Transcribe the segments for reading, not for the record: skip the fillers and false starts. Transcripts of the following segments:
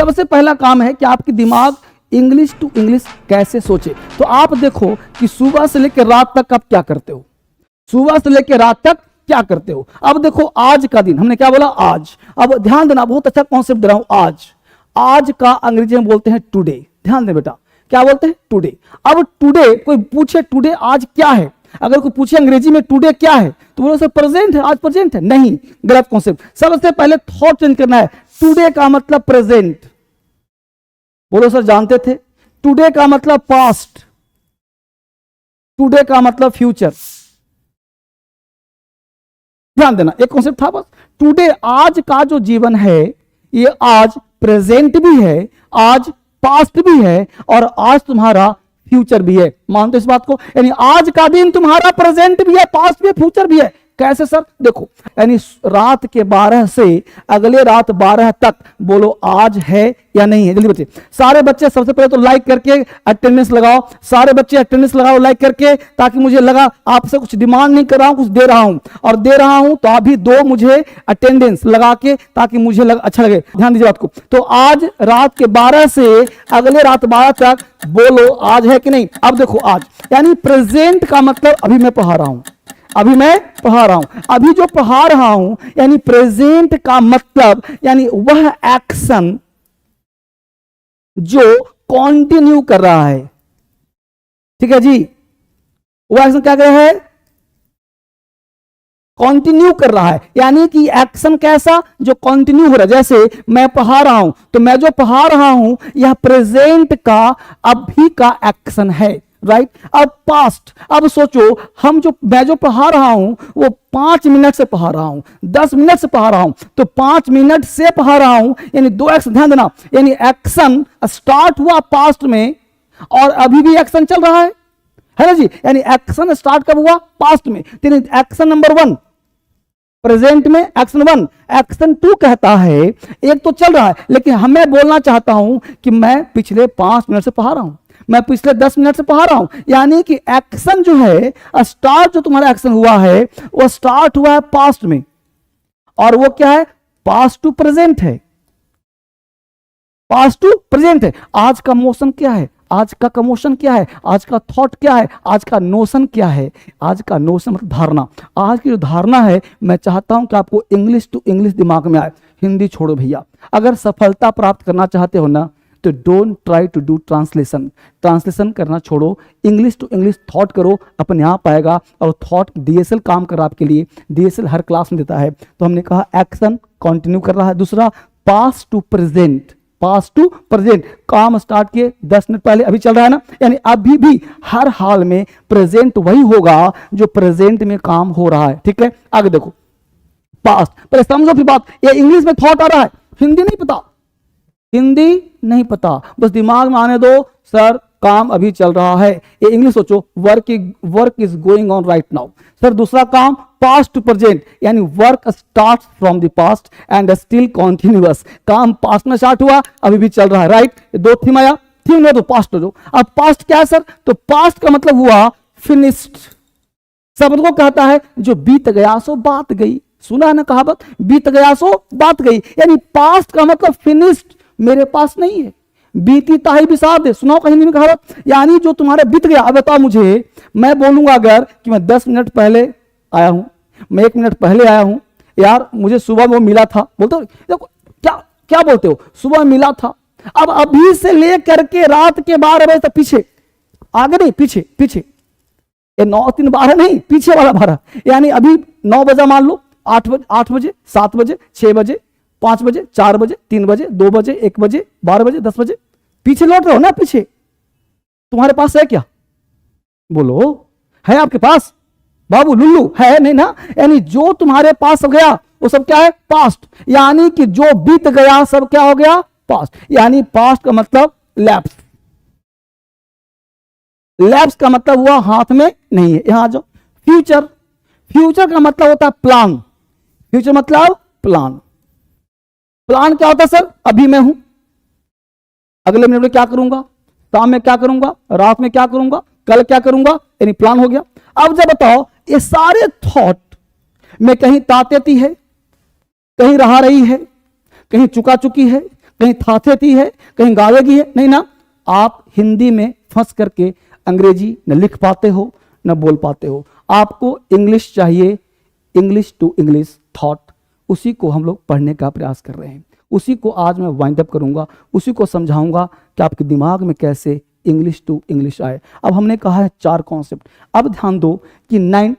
सबसे पहला काम है कि आपकी दिमाग इंग्लिश टू इंग्लिश कैसे सोचे। तो आप देखो कि सुबह से लेकर रात तक आप क्या करते हो, सुबह से लेकर रात तक क्या करते हो। अब देखो आज का दिन, हमने क्या बोला आज। अब ध्यान देना, बहुत अच्छा कॉन्सेप्ट दे रहा हूं। आज, आज का अंग्रेजी में बोलते हैं टुडे। ध्यान दे बेटा, क्या बोलते हैं? टुडे। अब टुडे, कोई पूछे टुडे आज क्या है, अगर कोई पूछे अंग्रेजी में टुडे क्या है तो बोलो सर प्रेजेंट है, आज प्रेजेंट है। नहीं, गलत कॉन्सेप्ट। सबसे पहले थॉट चेंज करना है। टुडे का मतलब प्रेजेंट। बोलो सर जानते थे? टुडे का मतलब पास्ट, टुडे का मतलब फ्यूचर। ध्यान देना, एक कॉन्सेप्ट था बस। टुडे, आज का जो जीवन है ये आज प्रेजेंट भी है, आज पास्ट भी है और आज तुम्हारा फ्यूचर भी है। मानते इस बात को? यानी आज का दिन तुम्हारा प्रेजेंट भी है, पास्ट भी है, फ्यूचर भी है। कैसे सर? देखो, यानी रात के 12 से अगले रात 12 तक बोलो आज है या नहीं है। जल्दी बच्चे, सारे बच्चे सबसे पहले तो लाइक करके अटेंडेंस लगाओ। सारे बच्चे अटेंडेंस लगाओ लाइक करके, ताकि मुझे लगा आपसे कुछ डिमांड नहीं कर रहा हूं, कुछ दे रहा हूं। और दे रहा हूं तो अभी दो मुझे अटेंडेंस लगा के, ताकि मुझे अच्छा लगे। ध्यान दीजिए बात को। तो आज रात के 12 से अगले रात 12 तक बोलो आज है कि नहीं। अब देखो आज यानी प्रेजेंट का मतलब अभी मैं पढ़ा रहा हूं, अभी मैं पढ़ा रहा हूं, अभी जो पढ़ा रहा हूं, यानी प्रेजेंट का मतलब यानी वह एक्शन जो कंटिन्यू कर रहा है। ठीक है जी, वो एक्शन क्या कर रहा है? कंटिन्यू कर रहा है। यानी कि एक्शन कैसा? जो कंटिन्यू हो रहा है। जैसे मैं पढ़ा रहा हूं, तो मैं जो पढ़ा रहा हूं यह प्रेजेंट का अभी का एक्शन है, राइट। अब पास्ट, अब सोचो मैं जो पढ़ा रहा हूं वो 5 मिनट से पढ़ा रहा हूं, 10 मिनट से पढ़ा रहा हूं, तो 5 मिनट से पढ़ा रहा हूं, यानी दो एक्शन। ध्यान देना, यानी एक्शन स्टार्ट हुआ पास्ट में और अभी भी एक्शन चल रहा है ना जी। यानी एक्शन स्टार्ट कब हुआ? पास्ट में। एक्शन नंबर 1 प्रेजेंट में, एक्शन 1। एक्शन 2 कहता है एक तो चल रहा है, लेकिन हमें बोलना चाहता हूं कि मैं पिछले 5 मिनट से पढ़ा रहा हूं, मैं पिछले 10 मिनट से पढ़ा रहा हूं। यानी कि एक्शन जो है, स्टार्ट जो तुम्हारा एक्शन हुआ है वो स्टार्ट हुआ है पास्ट में, और वो क्या है? पास्ट टू प्रेजेंट है, पास्ट टू प्रेजेंट है। आज का मोशन क्या है? आज का कमोशन क्या है? आज का थॉट क्या है? आज का नोशन क्या है? आज का नोशन मतलब धारणा। आज की जो धारणा है, मैं चाहता हूं कि आपको इंग्लिश टू इंग्लिश दिमाग में आए। हिंदी छोड़ो भैया, अगर सफलता प्राप्त करना चाहते हो ना तो don't try to do translation. Translation करना छोड़ो, इंग्लिश टू इंग्लिश थॉट करो, अपने आप आएगा। और थॉट डीएसएल काम कर रहा है आपके लिए, डीएसएल हर क्लास में देता है। तो हमने कहा एक्शन कंटिन्यू कर रहा है। दूसरा past to present, past to present, काम स्टार्ट किए 10 मिनट पहले, अभी चल रहा है ना। यानी अभी भी हर हाल में प्रेजेंट वही होगा जो प्रेजेंट में काम हो रहा है। ठीक है, आगे देखो। पास्ट, पहले समझो फिर बात। ये इंग्लिश में थॉट आ रहा है, हिंदी नहीं पता, हिंदी नहीं पता, बस दिमाग में आने दो सर काम अभी चल रहा है। ये इंग्लिश सोचो, work is going on right now. Sir दूसरा काम पास्ट टू प्रेजेंट, यानी work start from the past and still continuous. काम पास्ट में स्टार्ट हुआ, अभी भी चल रहा है, राइट। दो थीम आया, थीम में तो पास्ट हो। अब पास्ट क्या है सर? तो पास्ट का मतलब हुआ फिनिश्ड। शब्द को कहता है जो बीत गया सो बात गई। सुना है ना कहावत, बीत गया सो बात गई। यानी पास्ट का मतलब फिनिश्ड, मेरे पास नहीं है। बीती ताही विषाद है, सुनाओ कहीं में कहावत। यानी जो तुम्हारे बीत गया। अब बताओ मुझे, मैं बोलूंगा अगर कि मैं 10 मिनट पहले आया हूं, मैं 1 मिनट पहले आया हूं, यार मुझे सुबह वो मिला था, बोलते हो देखो क्या क्या बोलते हो, सुबह मिला था। अब अभी से लेकर के रात के 12 बजे तक पीछे, आगे नहीं पीछे, पीछे। ये 9 3 12 नहीं, पीछे वाला 12। यानी अभी 9 बजे मान लो, 8 बजे 7 बजे 6 बजे 5 बजे 4 बजे 3 बजे 2 बजे 1 बजे 12 बजे 10 बजे, पीछे लौट रहे हो ना। पीछे तुम्हारे पास है क्या? बोलो, है आपके पास? बाबू लुल्लू है नहीं ना। यानी जो तुम्हारे पास हो गया वो सब क्या है? पास्ट। यानी कि जो बीत गया सब क्या हो गया? पास्ट। यानी पास्ट का मतलब लैप्स, लैप्स का मतलब हुआ हाथ में नहीं है। यहां जो फ्यूचर, फ्यूचर का मतलब होता है प्लान। फ्यूचर मतलब प्लान। प्लान क्या होता है सर? अभी मैं हूं, अगले मिनट में क्या करूंगा, शाम में क्या करूंगा, रात में क्या करूंगा, कल क्या करूंगा, यानी प्लान हो गया। अब जब बताओ ये सारे थॉट में कहीं तातेती है, कहीं रहा रही है, कहीं चुका चुकी है, कहीं थाथे थी है, कहीं गावेगी है, नहीं ना। आप हिंदी में फंस करके अंग्रेजी न लिख पाते हो न बोल पाते हो। आपको इंग्लिश चाहिए, इंग्लिश टू इंग्लिश थॉट, उसी को हम लोग पढ़ने का प्रयास कर रहे हैं। उसी को आज मैं वाइंड अप करूंगा, उसी को समझाऊंगा कि आपके दिमाग में कैसे इंग्लिश टू इंग्लिश आए। अब हमने कहा है 4 कॉन्सेप्ट। अब ध्यान दो कि 9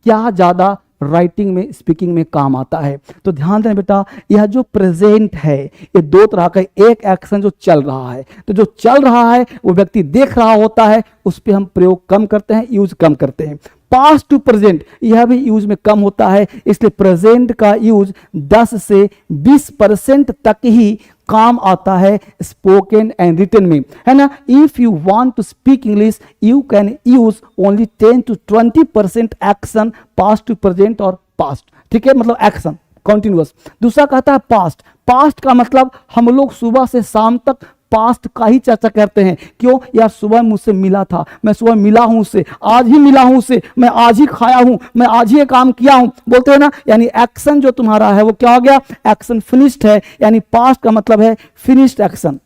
क्या ज़्यादा राइटिंग में स्पीकिंग में काम आता है। तो ध्यान देना बेटा, यह जो प्रेजेंट है ये 2 तरह का, एक एक्शन जो चल रहा है, तो जो चल रहा है वो व्यक्ति देख रहा होता है, उस पर हम प्रयोग कम करते हैं, यूज कम करते हैं। पास्ट टू प्रेजेंट यह भी यूज में कम होता है, इसलिए प्रेजेंट का यूज 10 से 20% तक ही काम आता है स्पोकन एंड रिटन में, है ना। If you want to speak English you can use only 10 to 20% action, past to present और पास्ट, ठीक है, मतलब एक्शन कॉन्टिन्यूअस। दूसरा कहता है पास्ट। पास्ट का मतलब हम लोग सुबह से शाम तक पास्ट का ही चर्चा करते हैं। क्यों? यार सुबह मुझसे मिला था, मैं सुबह मिला हूं उससे, आज ही मिला हूं उससे, मैं आज ही खाया हूं, मैं आज ही ये काम किया हूं, बोलते हैं ना। यानी एक्शन जो तुम्हारा है वो क्या हो गया? एक्शन फिनिश्ड है, यानी पास्ट का मतलब है फिनिश्ड एक्शन,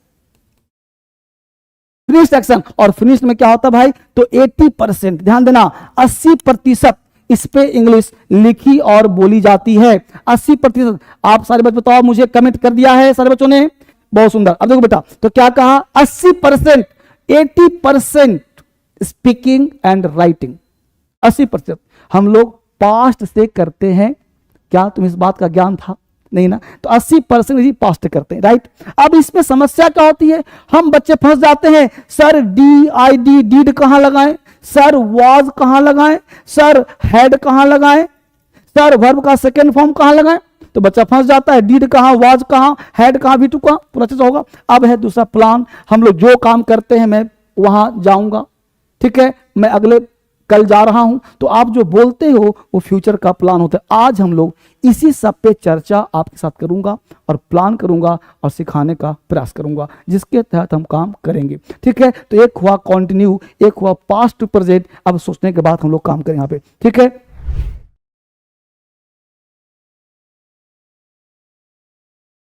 फिनिश्ड एक्शन। और फिनिश्ड में क्या होता है भाई? तो 80%, ध्यान देना, 80% इस पे इंग्लिश लिखी और बोली जाती है। 80%। आप सारे बच्चे बताओ, मुझे कमेंट कर दिया है सारे बच्चों ने, बहुत सुंदर। अब देखो बेटा, तो क्या कहा? 80%, 80% स्पीकिंग एंड राइटिंग, 80% हम लोग पास्ट से करते हैं। क्या तुम्हें इस बात का ज्ञान था? नहीं ना। तो 80% ही पास्ट करते हैं, राइट। अब इसमें समस्या क्या होती है? हम बच्चे फंस जाते हैं, सर DID डीड कहां लगाएं, सर वाज कहां लगाएं, सर हैड कहां लगाएं, सर वर्ब का सेकेंड फॉर्म कहां लगाएं। तो बच्चा फंस जाता है, डीड कहां, वाज कहां, हैड कहां, V2 कहां, पूरा अच्छे से होगा। अब है दूसरा प्लान, हम लोग जो काम करते हैं मैं वहां जाऊंगा, ठीक है, मैं अगले कल जा रहा हूं। तो आप जो बोलते हो वो फ्यूचर का प्लान होता है। आज हम लोग इसी सब पे चर्चा आपके साथ करूंगा और प्लान करूंगा और सिखाने का प्रयास करूंगा, जिसके तहत हम काम करेंगे, ठीक है। तो एक हुआ कॉन्टिन्यू, एक हुआ पास्ट टू प्रेजेंट। अब सोचने के बाद हम लोग काम करें यहाँ पे, ठीक है।